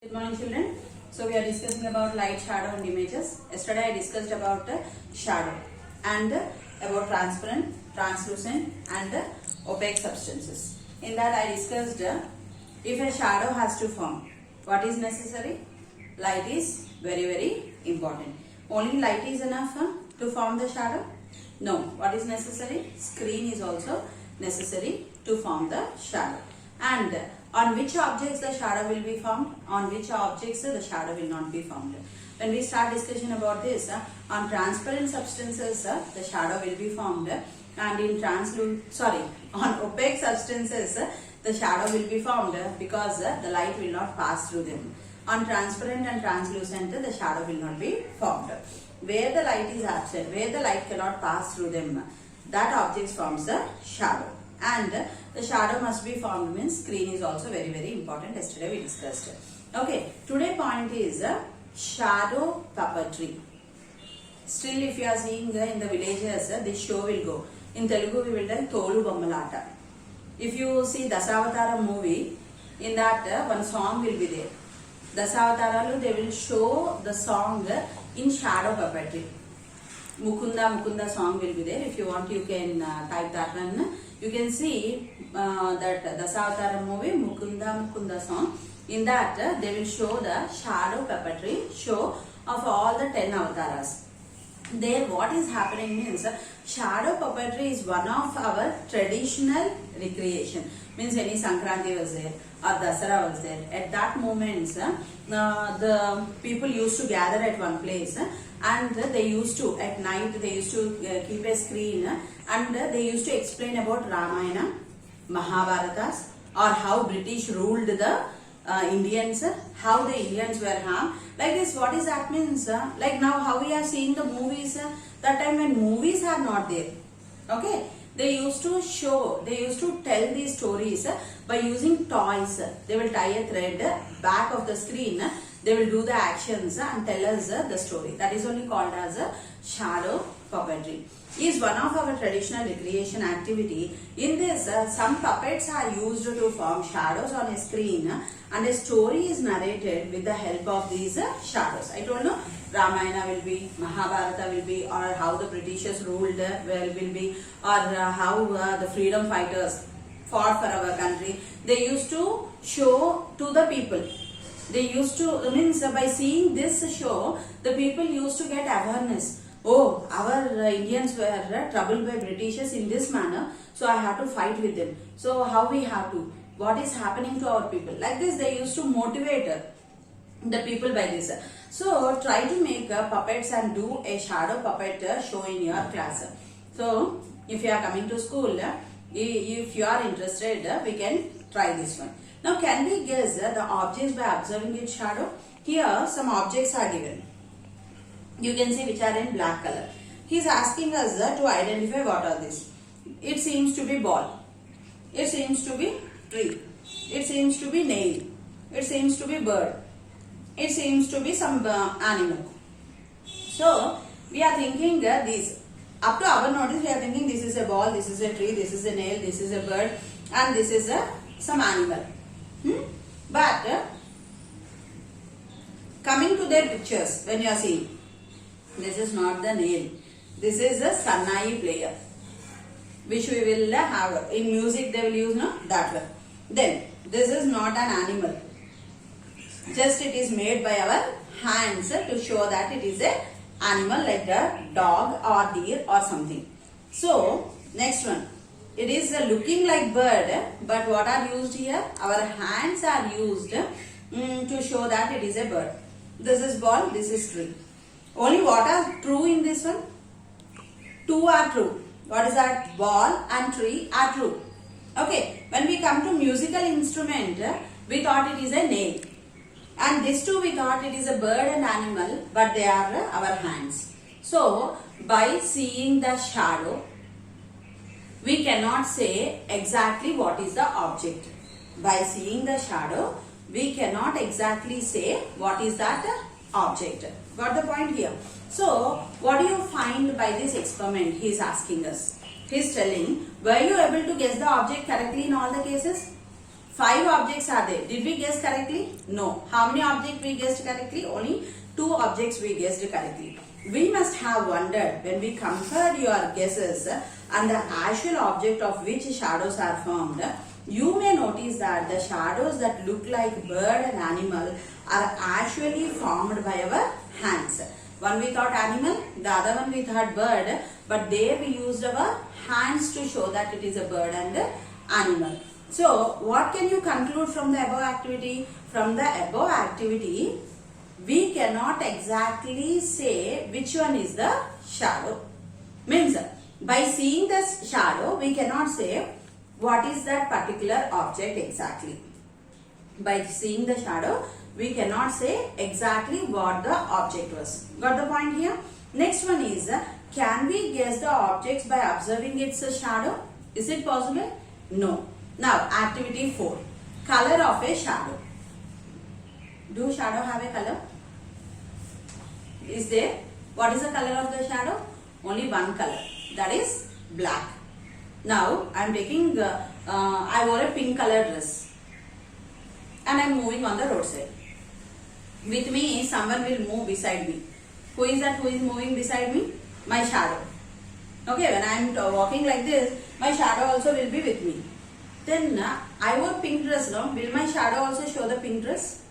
Good morning, children. So we are discussing about light, shadow and images. Yesterday I discussed about shadow and about transparent, translucent and opaque substances. In that I discussed if a shadow has to form, what is necessary? Light is very important. Only light is enough to form the shadow? No. What is necessary? Screen is also necessary to form the shadow. And on which objects the shadow will be formed, on which objects the shadow will not be formed. When we start discussion about this, on transparent substances the shadow will be formed, and in on opaque substances the shadow will be formed because the light will not pass through them. On transparent and translucent the shadow will not be formed. Where the light is absent, where the light cannot pass through them, that object forms the shadow. And the shadow must be formed means screen is also very important. Yesterday we discussed. Okay, today point is shadow puppetry. Still, if you are seeing in the villages, this show will go. In Telugu we will tell Tolu Bommalata. If you see Dasavataram movie, in that one song will be there. Dasavataralu, they will show the song in shadow puppetry. Mukunda song will be there. If you want, you can type that one. You can see that Dasavataram movie, Mukunda song. In that, they will show the shadow puppetry show of all the 10 avatars. There, what is happening means shadow puppetry is one of our traditional recreation. Means any Sankranti was there or Dasara was there. At that moment, the people used to gather at one place and they used to, at night, they used to keep a screen and they used to explain about Ramayana, Mahabharatas, or how British ruled the Indians, how the Indians were harmed. Like this, what is that means? Like now, how we are seeing the movies, that time when movies are not there. Okay, they used to show, they used to tell these stories by using toys. They will tie a thread back of the screen. They will do the actions and tell us the story. That is only called as shadow puppetry. Is one of our traditional recreation activity. In this, some puppets are used to form shadows on a screen and a story is narrated with the help of these shadows. I told you, Ramayana will be, Mahabharata will be, or how the Britishers ruled will be, or how the freedom fighters fought for our country. They used to show to the people. They used to, means by seeing this show, the people used to get awareness. Oh, our Indians were troubled by Britishers in this manner, so I have to fight with them. So how we have to? What is happening to our people? Like this, they used to motivate the people by this. So try to make puppets and do a shadow puppet show in your class. So if you are coming to school, if you are interested, we can try this one. Now can we guess the objects by observing its shadow? Here some objects are given. You can see which are in black color. He is asking us to identify what are these. It seems to be ball. It seems to be tree. It seems to be nail. It seems to be bird. It seems to be some animal. So we are thinking these. Up to our notice, we are thinking this is a ball, this is a tree, this is a nail, this is a bird, and this is some animal. But coming to their pictures, when you are seeing, this is not the nail. This is a Sannai player, which we will have in music. They will use that one. Then this is not an animal. Just it is made by our hands to show that it is a animal like a dog or deer or something. So next one. It is looking like bird, but what are used here? Our hands are used to show that it is a bird. This is ball, this is tree. Only what are true in this one? Two are true. What is that? Ball and tree are true. Okay, when we come to musical instrument, we thought it is a nail. And this too we thought it is a bird and animal, but they are our hands. So, by seeing the shadow, we cannot say exactly what is the object. By seeing the shadow, we cannot exactly say what is that object. Got the point here? So, what do you find by this experiment? He is asking us. He is telling, were you able to guess the object correctly in all the cases? 5 objects are there. Did we guess correctly? No. How many objects we guessed correctly? Only 2 objects we guessed correctly. We must have wondered when we compared your guesses and the actual object of which shadows are formed. You may notice that the shadows that look like bird and animal are actually formed by our hands. One we thought animal, the other one we thought bird, but there we used our hands to show that it is a bird and animal. So, what can you conclude from the above activity? From the above activity, we cannot exactly say which one is the shadow. Means, by seeing the shadow, we cannot say what is that particular object exactly. By seeing the shadow, we cannot say exactly what the object was. Got the point here? Next one is, can we guess the objects by observing its shadow? Is it possible? No. Now, activity 4. Color of a shadow. Do shadow have a color? Is there? What is the color of the shadow? Only one color. That is black. Now, I am taking, I wore a pink color dress. And I am moving on the roadside. With me, someone will move beside me. Who is that who is moving beside me? My shadow. Okay, when I am walking like this, my shadow also will be with me. Then I wore pink dress, no? Will my shadow also show the pink dress?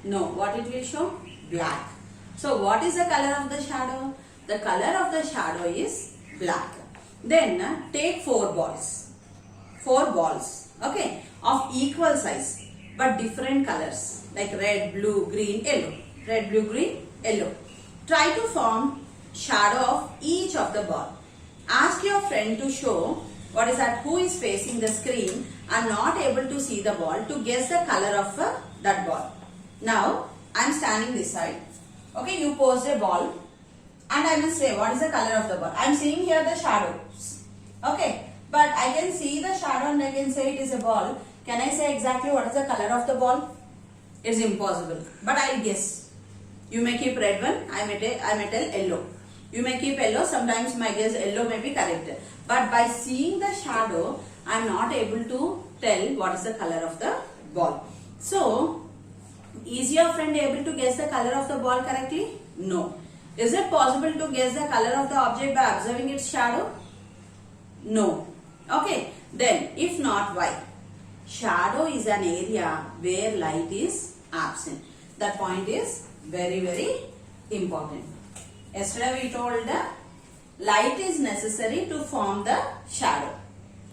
No. What it will show? Black. So what is the color of the shadow? The color of the shadow is black. Then take 4 balls. 4 balls. Okay. Of equal size but different colors like red, blue, green, yellow. Red, blue, green, yellow. Try to form shadow of each of the ball. Ask your friend to show what is that who is facing the screen and not able to see the ball to guess the color of that ball. Now, I am standing this side. Okay, you posed a ball and I will say what is the color of the ball. I am seeing here the shadows. Okay, but I can see the shadow and I can say it is a ball. Can I say exactly what is the color of the ball? It is impossible. But I will guess. You may keep red one, I may tell yellow. You may keep yellow, sometimes my guess yellow may be correct. But by seeing the shadow, I am not able to tell what is the color of the ball. So, is your friend able to guess the color of the ball correctly? No. Is it possible to guess the color of the object by observing its shadow? No. Okay. Then, if not, why? Shadow is an area where light is absent. That point is very, very important. Yesterday we told light is necessary to form the shadow.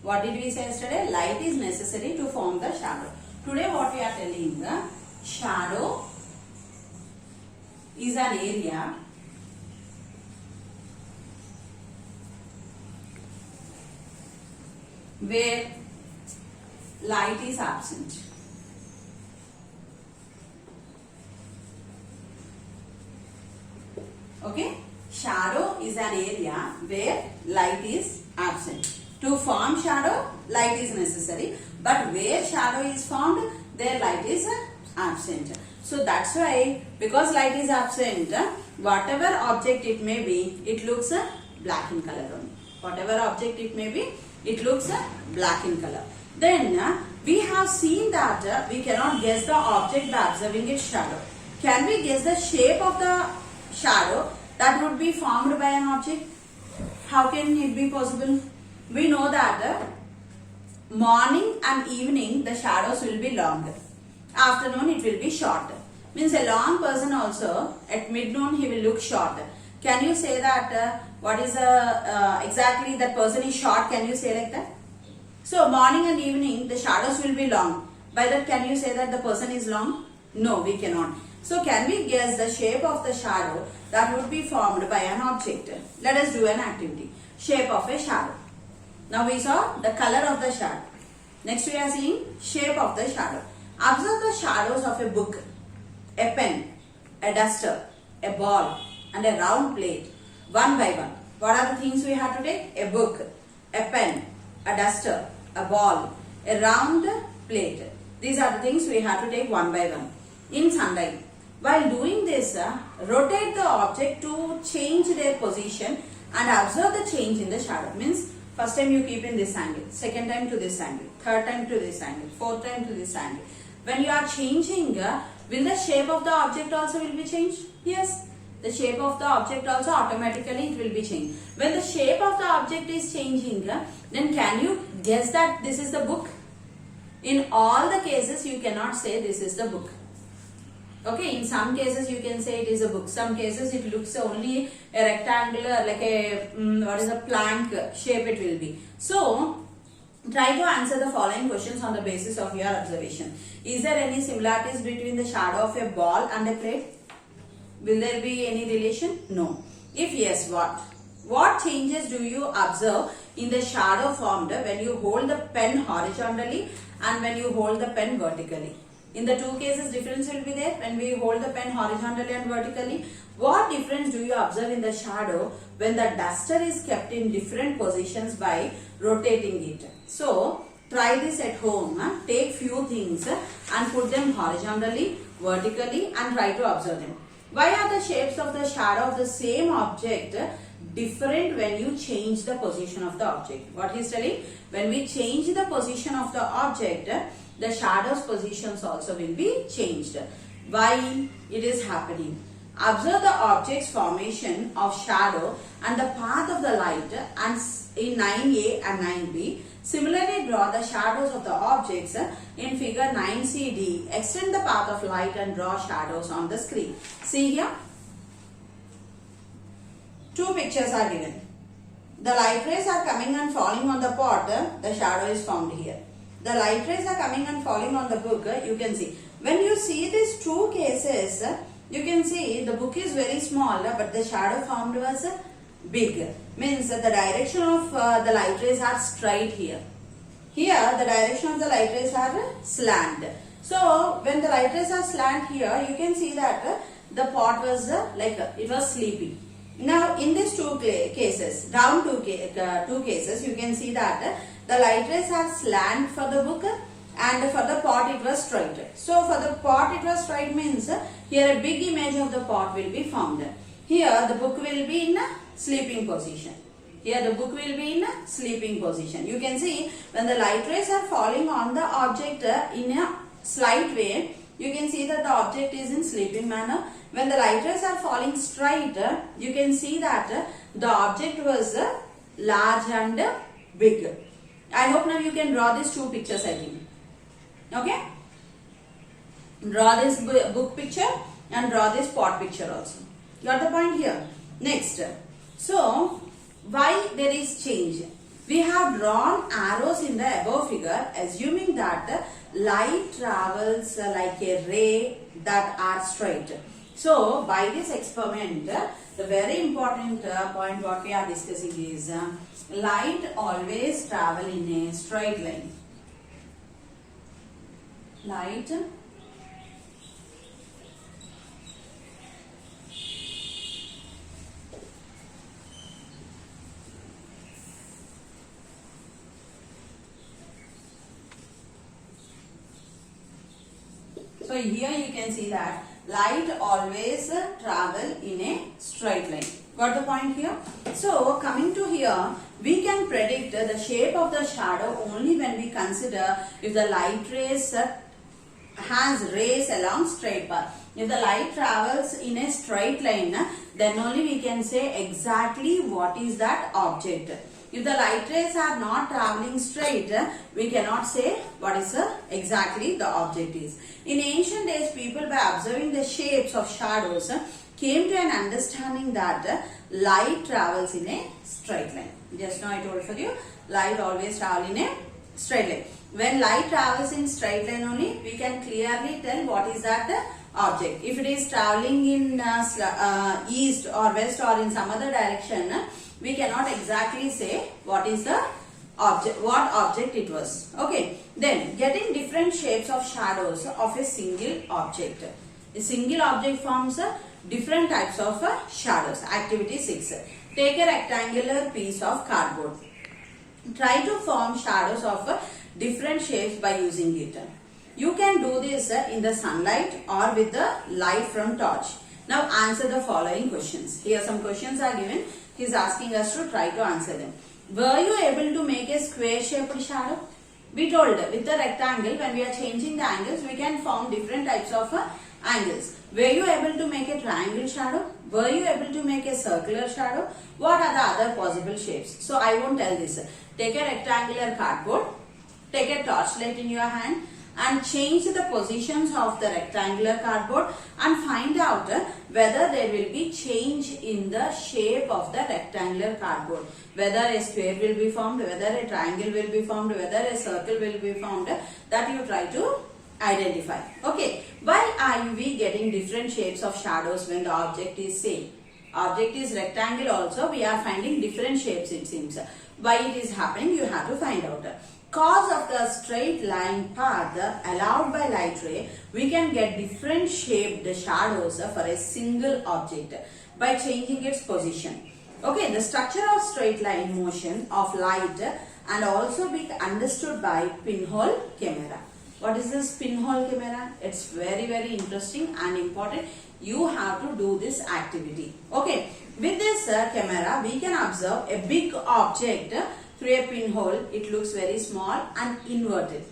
What did we say yesterday? Light is necessary to form the shadow. Today what we are telling, shadow is an area where light is absent. Okay, shadow is an area where light is absent. To form shadow, light is necessary, but where shadow is formed, there light is absent. So that's why, because light is absent, whatever object it may be, it looks black in color only. Whatever object it may be, it looks black in color. Then we have seen that we cannot guess the object by observing its shadow. Can we guess the shape of the shadow that would be formed by an object? How can it be possible? We know that morning and evening the shadows will be long. Afternoon it will be short. Means a long person also at mid-noon he will look short. Can you say that what is exactly that person is short? Can you say like that? So morning and evening the shadows will be long. By that can you say that the person is long? No, we cannot. So can we guess the shape of the shadow that would be formed by an object? Let us do an activity. Shape of a shadow. Now we saw the color of the shadow. Next we are seeing shape of the shadow. Observe the shadows of a book, a pen, a duster, a ball and a round plate one by one. What are the things we have to take? A book, a pen, a duster, a ball, a round plate. These are the things we have to take one by one. In sunlight. While doing this, rotate the object to change their position and observe the change in the shadow. Means First time you keep in this angle, second time to this angle, third time to this angle, fourth time to this angle. When you are changing, will the shape of the object also will be changed? Yes. The shape of the object also automatically it will be changed. When the shape of the object is changing, then can you guess that this is the book? In all the cases you cannot say this is the book. Okay, in some cases you can say it is a book. Some cases it looks only a rectangular, like a plank shape it will be. So try to answer the following questions on the basis of your observation. Is there any similarities between the shadow of a ball and a plate? Will there be any relation? No. If yes, what? What changes do you observe in the shadow formed when you hold the pen horizontally and when you hold the pen vertically? In the two cases, difference will be there. When we hold the pen horizontally and vertically, what difference do you observe in the shadow when the duster is kept in different positions by rotating it? So, try this at home. Take few things and put them horizontally, vertically and try to observe them. Why are the shapes of the shadow of the same object different when you change the position of the object? What he is telling? When we change the position of the object, the shadow's positions also will be changed. Why it is happening? Observe the object's formation of shadow and the path of the light and in 9a and 9b. Similarly, draw the shadows of the objects in figure 9cd. Extend the path of light and draw shadows on the screen. See here. Two pictures are given. The light rays are coming and falling on the pot. The shadow is found here. The light rays are coming and falling on the book. You can see. When you see these two cases, you can see the book is very small, but the shadow formed was big. Means the direction of the light rays are straight here. Here the direction of the light rays are slant. So when the light rays are slant here, you can see that the pot was it was sleepy. Now in these two cases, down two cases, you can see that the light rays are slant for the book and for the pot it was straight. So for the pot it was straight means here a big image of the pot will be formed. Here the book will be in a sleeping position. Here the book will be in a sleeping position. You can see when the light rays are falling on the object in a slight way, you can see that the object is in sleeping manner. When the light rays are falling straight, you can see that the object was large and big. I hope now you can draw these two pictures again. Okay? Draw this book picture and draw this pot picture also. Got the point here? Next. So, why there is change? We have drawn arrows in the above figure assuming that light travels like a ray that are straight. So, by this experiment, the very important point what we are discussing is light always travel in a straight line. Light So here you can see that light always travel in a straight line. Got the point here? So coming to here, we can predict the shape of the shadow only when we consider if the light rays has rays along straight path. If the light travels in a straight line, then only we can say exactly what is that object. If the light rays are not traveling straight, we cannot say what is exactly the object is. In ancient days, people by observing the shapes of shadows came to an understanding that light travels in a straight line. Just now I told for you, light always travels in a straight line. When light travels in straight line only, we can clearly tell what is that object. If it is traveling in east or west or in some other direction, we cannot exactly say what is the object, what object it was. Okay. Then getting different shapes of shadows of a single object. A single object forms different types of shadows. Activity 6. Take a rectangular piece of cardboard. Try to form shadows of different shapes by using it. You can do this in the sunlight or with the light from torch. Now answer the following questions. Here some questions are given. He is asking us to try to answer them. Were you able to make a square shaped shadow? We told with the rectangle, when we are changing the angles, we can form different types of angles. Were you able to make a triangle shadow? Were you able to make a circular shadow? What are the other possible shapes? So I won't tell this. Take a rectangular cardboard, take a torchlight in your hand and change the positions of the rectangular cardboard and find out whether there will be change in the shape of the rectangular cardboard. Whether a square will be formed, whether a triangle will be formed, whether a circle will be formed, that you try to identify. Okay, why are we getting different shapes of shadows when the object is same? Object is rectangle also, we are finding different shapes it seems. Why it is happening, you have to find out. Cause of the straight line path allowed by light ray, we can get different shaped shadows for a single object by changing its position. Okay, the structure of straight line motion of light and also be understood by pinhole camera. What is this pinhole camera? It's very interesting and important. You have to do this activity. Okay, with this camera we can observe a big object through a pinhole. It looks very small and inverted.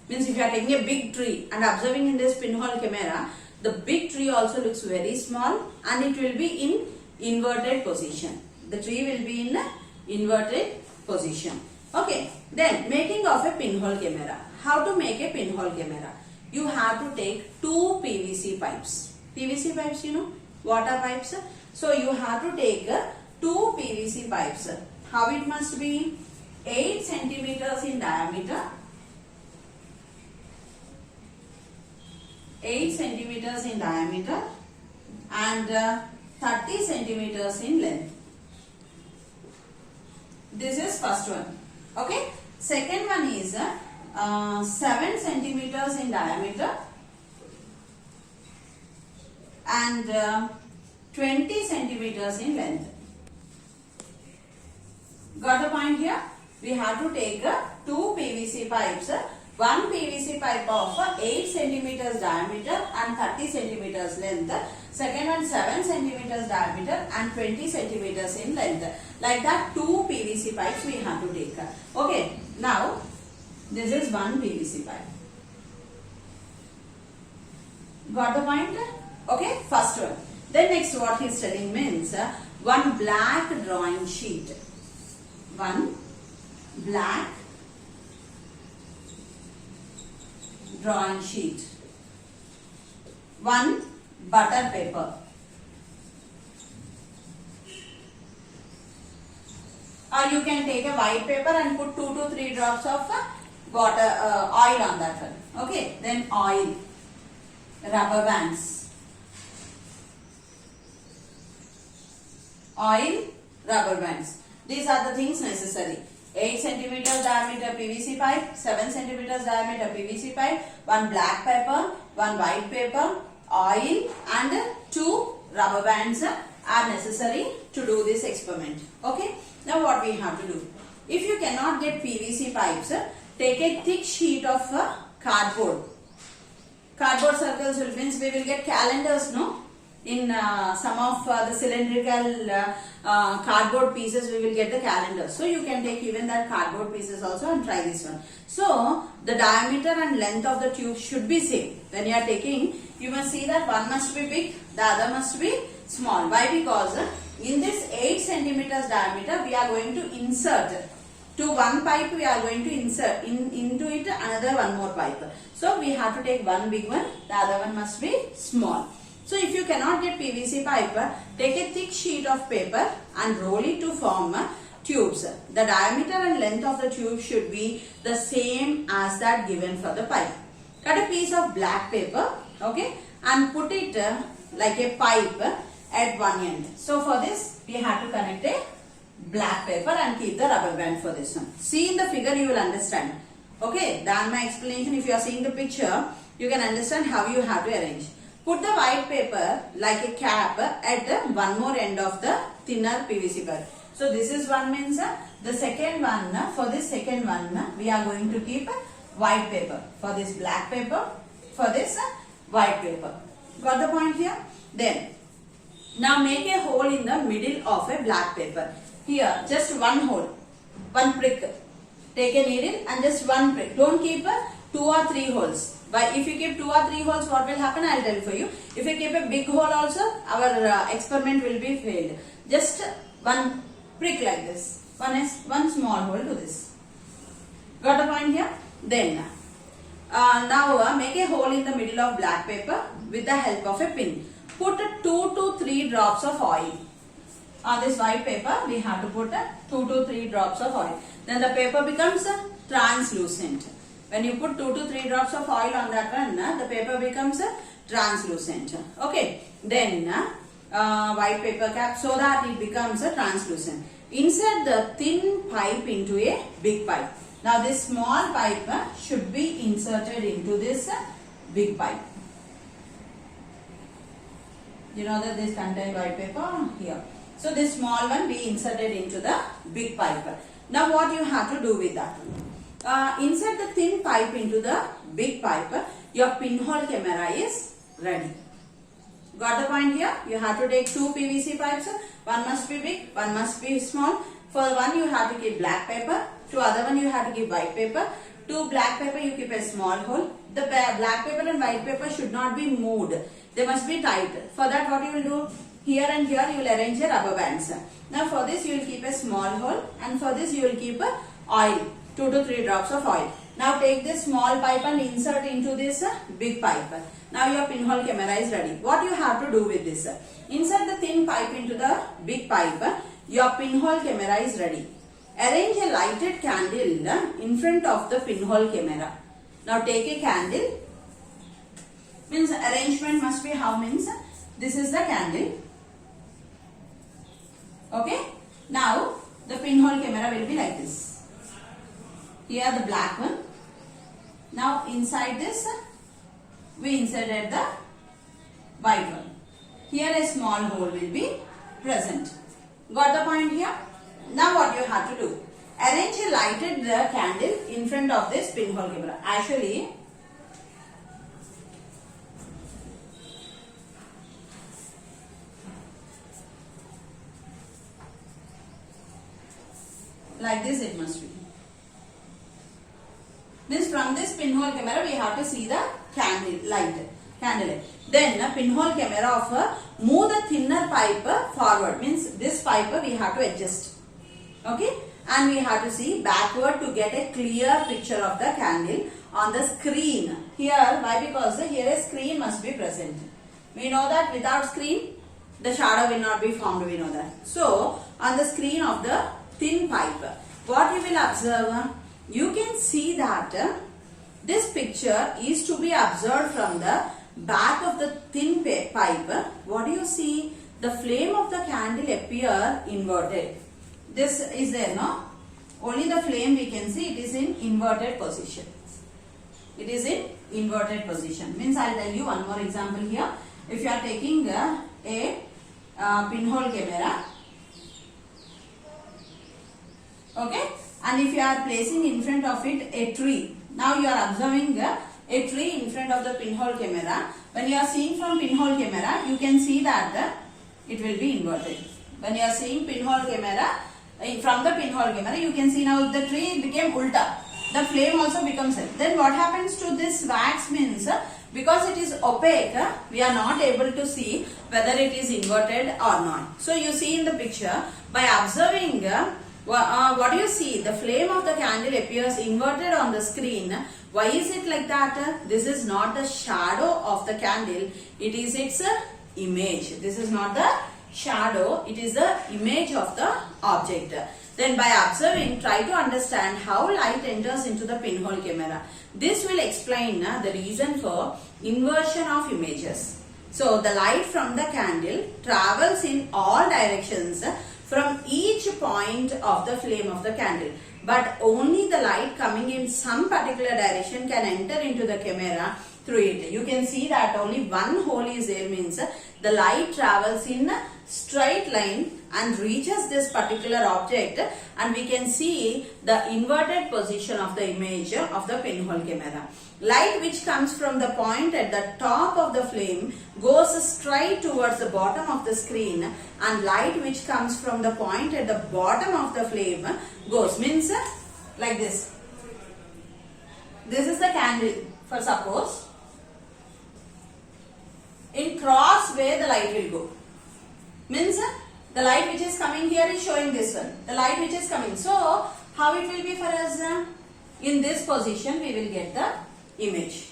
Means if you are taking a big tree and observing in this pinhole camera, the big tree also looks very small and it will be in inverted position. The tree will be in inverted position. Okay, then making of a pinhole camera. How to make a pinhole camera? You have to take two PVC pipes. PVC pipes, you know, water pipes. So you have to take two PVC pipes. How it must be? 8 centimeters in diameter, 8 centimeters in diameter and 30 centimeters in length. This is first one. Okay. Second one is 7 centimeters in diameter and 20 centimeters in length. Got the point here? We have to take two PVC pipes, one PVC pipe of 8 centimeters diameter and 30 centimeters length, second one 7 centimeters diameter and 20 centimeters in length. Like that, two PVC pipes we have to take. Okay, now this is one PVC pipe. Got the point? Okay, first one. Then next what he is telling means one black drawing sheet. One black drawing sheet, one butter paper, or you can take a white paper and put 2 to 3 drops of water oil on that one. Okay, then oil, rubber bands, oil, rubber bands. These are the things necessary. 8 centimeters diameter PVC pipe, 7 centimeters diameter PVC pipe, one black paper, one white paper, oil and 2 rubber bands are necessary to do this experiment. Okay. Now what we have to do? If you cannot get PVC pipes, take a thick sheet of cardboard. Cardboard circles will means we will get calendars, no? In some of the cylindrical cardboard pieces we will get the calendar. So you can take even that cardboard pieces also and try this one. So the diameter and length of the tube should be same. When you are taking, you must see that one must be big, the other must be small. Why? Because in this 8 centimeters diameter we are going to insert to one pipe, we are going to insert into it another one more pipe. So we have to take one big one, the other one must be small. So if you cannot get PVC pipe, take a thick sheet of paper and roll it to form tubes. The diameter and length of the tube should be the same as that given for the pipe. Cut a piece of black paper, okay, and put it like a pipe at one end. So for this we have to connect a black paper and keep the rubber band for this one. See in the figure you will understand. Okay, than my explanation, if you are seeing the picture, you can understand how you have to arrange. Put the white paper like a cap at one more end of the thinner PVC pipe. So this is one means the second one, for this second one we are going to keep white paper. For this black paper, for this white paper. Got the point here? Then now make a hole in the middle of a black paper. Here just one hole. one prick. Take a needle and just one prick. Don't keep 2 or 3 holes. But if you keep 2 or 3 holes, what will happen? I'll tell for you. If you keep a big hole also, our experiment will be failed. Just one prick like this. One small hole to this. Got a point here? Then now make a hole in the middle of black paper with the help of a pin. Put 2 to 3 drops of oil. On this white paper, we have to put 2 to 3 drops of oil. Then the paper becomes translucent. When you put 2 to 3 drops of oil on that one, the paper becomes translucent. Okay. Then white paper cap so that it becomes translucent. Insert the thin pipe into a big pipe. Now this small pipe should be inserted into this big pipe. You know that this contains white paper here. So this small one be inserted into the big pipe. Now what you have to do with that? Insert the thin pipe into the big pipe. Your pinhole camera is ready. Got the point here? You have to take 2 PVC pipes. One must be big, one must be small. For one you have to keep black paper. To other one you have to keep white paper. To black paper you keep a small hole. The black paper and white paper should not be moved. They must be tight. For that what you will do? Here and here you will arrange a rubber bands. Now for this you will keep a small hole and for this you will keep oil. 2 to 3 drops of oil. Now take this small pipe and insert into this big pipe. Now your pinhole camera is ready. What you have to do with this? Insert the thin pipe into the big pipe. Your pinhole camera is ready. Arrange a lighted candle in front of the pinhole camera. Now take a candle. Means arrangement must be how means this is the candle. Okay. Now the pinhole camera will be like this. Here the black one. Now inside this we inserted the white one. Here a small hole will be present. Got the point here? Now what you have to do? Arrange a lighted candle in front of this pinhole camera. Actually, like this it must be. This from this pinhole camera we have to see the candle light. Then pinhole camera of move the thinner pipe forward. Means this pipe we have to adjust. Okay. And we have to see backward to get a clear picture of the candle on the screen. Here, why? Because here a screen must be present. We know that without screen the shadow will not be formed. We know that. So on the screen of the thin pipe, what you will observe? You can see that this picture is to be observed from the back of the thin pipe. What do you see? The flame of the candle appear inverted. This is there, no? Only the flame we can see, it is in inverted position. It is in inverted position. Means I will tell you one more example here. If you are taking a pinhole camera, okay, and if you are placing in front of it a tree. Now you are observing a tree in front of the pinhole camera. When you are seeing from pinhole camera, you can see that it will be inverted. When you are seeing pinhole camera, from the pinhole camera, you can see now the tree became ulta. The flame also becomes it. Then what happens to this wax means, because it is opaque, we are not able to see whether it is inverted or not. So you see in the picture, by observing, what do you see? The flame of the candle appears inverted on the screen. Why is it like that? This is not the shadow of the candle. It is its image. This is not the shadow. It is the image of the object. Then by observing, try to understand how light enters into the pinhole camera. This will explain the reason for inversion of images. So the light from the candle travels in all directions from each point of the flame of the candle, but only the light coming in some particular direction can enter into the camera through it. You can see that only one hole is there, means the light travels in a straight line and reaches this particular object, and we can see the inverted position of the image of the pinhole camera. Light which comes from the point at the top of the flame goes straight towards the bottom of the screen, and light which comes from the point at the bottom of the flame goes, means like this. This is the candle, for suppose. In cross way the light will go. Means the light which is coming here is showing this one. The light which is coming. So how it will be for us? In this position we will get the image.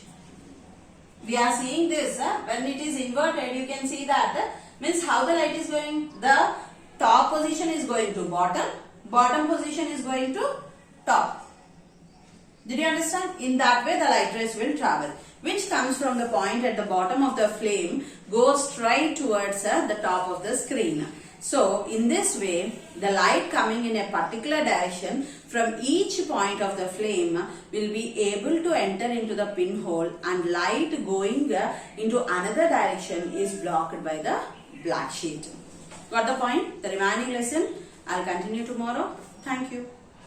We are seeing this. When it is inverted, you can see that. Means how the light is going. The top position is going to bottom. Bottom position is going to top. Did you understand? In that way the light rays will travel, which comes from the point at the bottom of the flame, goes straight towards the top of the screen. So in this way, the light coming in a particular direction from each point of the flame will be able to enter into the pinhole, and light going into another direction is blocked by the black sheet. Got the point? The remaining lesson I'll continue tomorrow. Thank you.